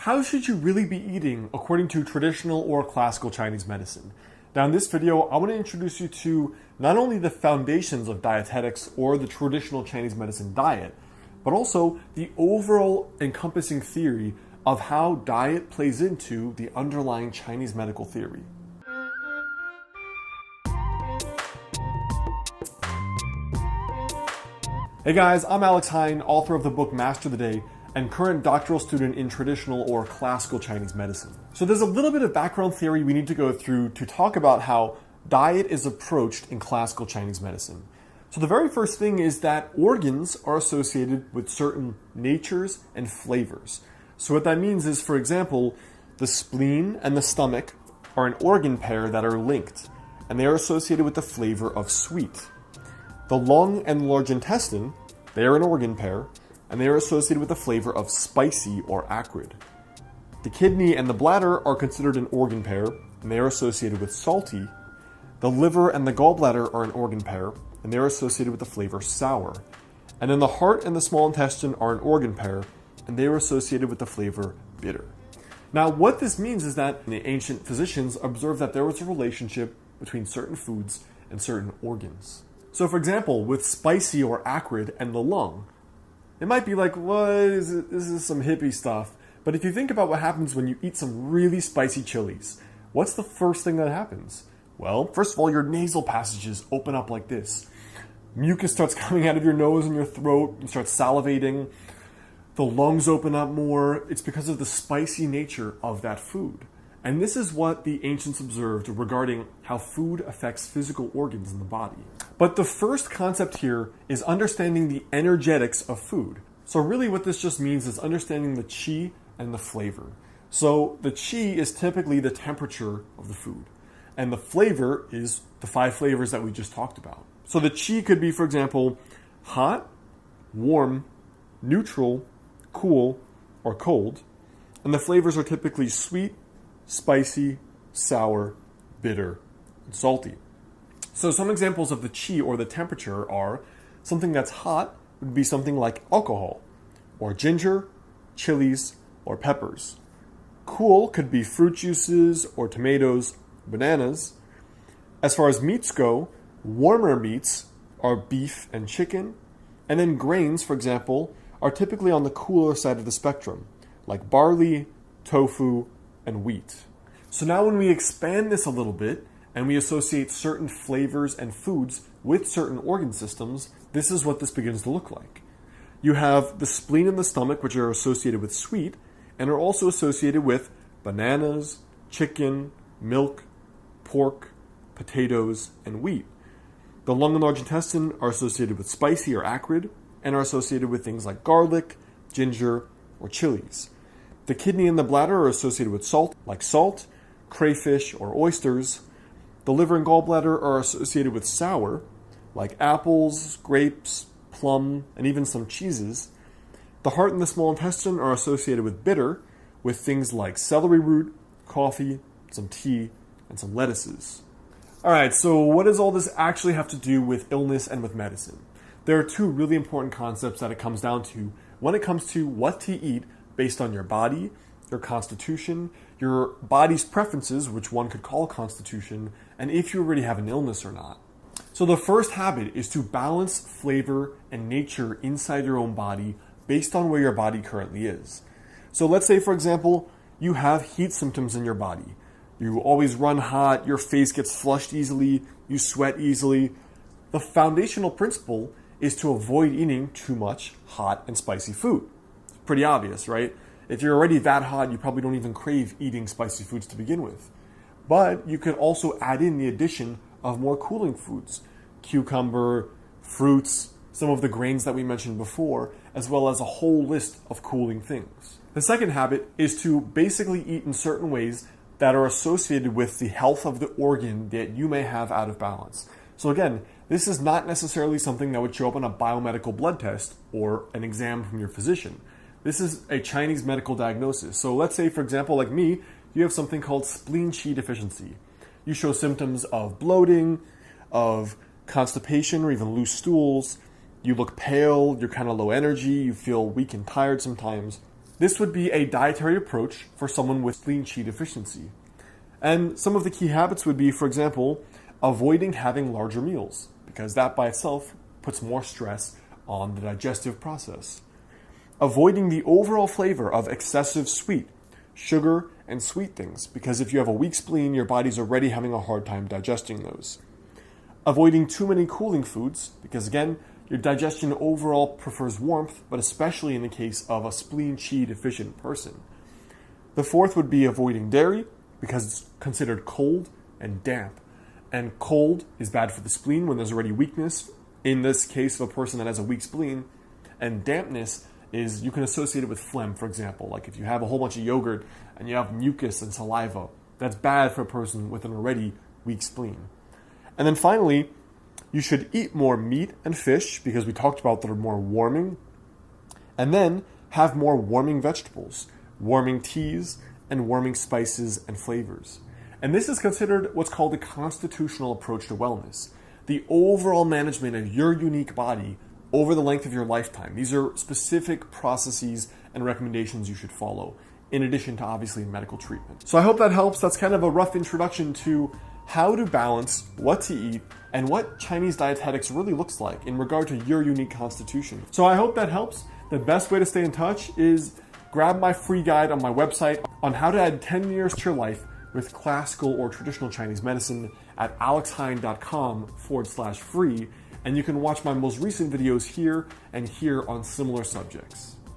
how should you really be eating according to traditional or classical Chinese medicine? Now in this video, I want to introduce you to not only the foundations of dietetics or the traditional Chinese medicine diet, but also the overall encompassing theory of how diet plays into the underlying Chinese medical theory. Hey guys, I'm Alex Hein, author of the book Master the Day, and current doctoral student in traditional or classical Chinese medicine. So there's a little bit of background theory we need to go through to talk about how diet is approached in classical Chinese medicine. So the very first thing is that organs are associated with certain natures and flavors. So what that means is, for example, the spleen and the stomach are an organ pair that are linked, and they are associated with the flavor of sweet. The lung and large intestine, they are an organ pair, and they are associated with the flavor of spicy or acrid. The kidney and the bladder are considered an organ pair, and they are associated with salty. The liver and the gallbladder are an organ pair, and they are associated with the flavor sour. And then the heart and the small intestine are an organ pair, and they are associated with the flavor bitter. Now, what this means is that the ancient physicians observed that there was a relationship between certain foods and certain organs. So, for example, with spicy or acrid and the lung, it might be like, what is it? This is some hippie stuff. But if you think about what happens when you eat some really spicy chilies, what's the first thing that happens? Well, first of all, your nasal passages open up like this. Mucus starts coming out of your nose and your throat. You start salivating. The lungs open up more. It's because of the spicy nature of that food. And this is what the ancients observed regarding how food affects physical organs in the body. But the first concept here is understanding the energetics of food. So really what this just means is understanding the qi and the flavor. So the qi is typically the temperature of the food, and the flavor is the 5 flavors that we just talked about. So the qi could be, for example, hot, warm, neutral, cool, or cold. And the flavors are typically sweet, spicy, sour, bitter, and salty. So some examples of the qi or the temperature are something that's hot would be something like alcohol, or ginger, chilies, or peppers. Cool could be fruit juices or tomatoes, bananas. As far as meats go, warmer meats are beef and chicken. And then grains, for example, are typically on the cooler side of the spectrum, like barley, tofu, and wheat. So now when we expand this a little bit and we associate certain flavors and foods with certain organ systems, this is what this begins to look like. You have the spleen and the stomach, which are associated with sweet and are also associated with bananas, chicken, milk, pork, potatoes, and wheat. The lung and large intestine are associated with spicy or acrid and are associated with things like garlic, ginger, or chilies. The kidney and the bladder are associated with salt, like salt, crayfish, or oysters. The liver and gallbladder are associated with sour, like apples, grapes, plum, and even some cheeses. The heart and the small intestine are associated with bitter, with things like celery root, coffee, some tea, and some lettuces. Alright, so what does all this actually have to do with illness and with medicine? There are 2 really important concepts that it comes down to when it comes to what to eat based on your body, your constitution, your body's preferences, which one could call constitution, and if you already have an illness or not. So the first habit is to balance flavor and nature inside your own body based on where your body currently is. So let's say, for example, you have heat symptoms in your body. You always run hot, your face gets flushed easily, you sweat easily. The foundational principle is to avoid eating too much hot and spicy food. Pretty obvious, right? If you're already that hot, you probably don't even crave eating spicy foods to begin with. But you could also add in the addition of more cooling foods, cucumber, fruits, some of the grains that we mentioned before, as well as a whole list of cooling things. The second habit is to basically eat in certain ways that are associated with the health of the organ that you may have out of balance. So again, this is not necessarily something that would show up on a biomedical blood test or an exam from your physician. This is a Chinese medical diagnosis. So let's say, for example, like me, you have something called spleen qi deficiency. You show symptoms of bloating, of constipation, or even loose stools. You look pale, you're kind of low energy, you feel weak and tired sometimes. This would be a dietary approach for someone with spleen qi deficiency. And some of the key habits would be, for example, avoiding having larger meals, because that by itself puts more stress on the digestive process. Avoiding the overall flavor of excessive sweet, sugar, and sweet things, because if you have a weak spleen, your body's already having a hard time digesting those. Avoiding too many cooling foods, because again, your digestion overall prefers warmth, but especially in the case of a spleen qi deficient person. The fourth would be avoiding dairy, because it's considered cold and damp. And cold is bad for the spleen when there's already weakness, in this case of a person that has a weak spleen. And dampness is, you can associate it with phlegm, for example. Like if you have a whole bunch of yogurt and you have mucus and saliva, that's bad for a person with an already weak spleen. And then finally, you should eat more meat and fish, because we talked about that are more warming. And then have more warming vegetables, warming teas, and warming spices and flavors. And this is considered what's called a constitutional approach to wellness, the overall management of your unique body over the length of your lifetime. These are specific processes and recommendations you should follow, in addition to obviously medical treatment. So I hope that helps. That's kind of a rough introduction to how to balance what to eat and what Chinese dietetics really looks like in regard to your unique constitution. So I hope that helps. The best way to stay in touch is grab my free guide on my website on how to add 10 years to your life with classical or traditional Chinese medicine at alexheine.com/free. And you can watch my most recent videos here and here on similar subjects.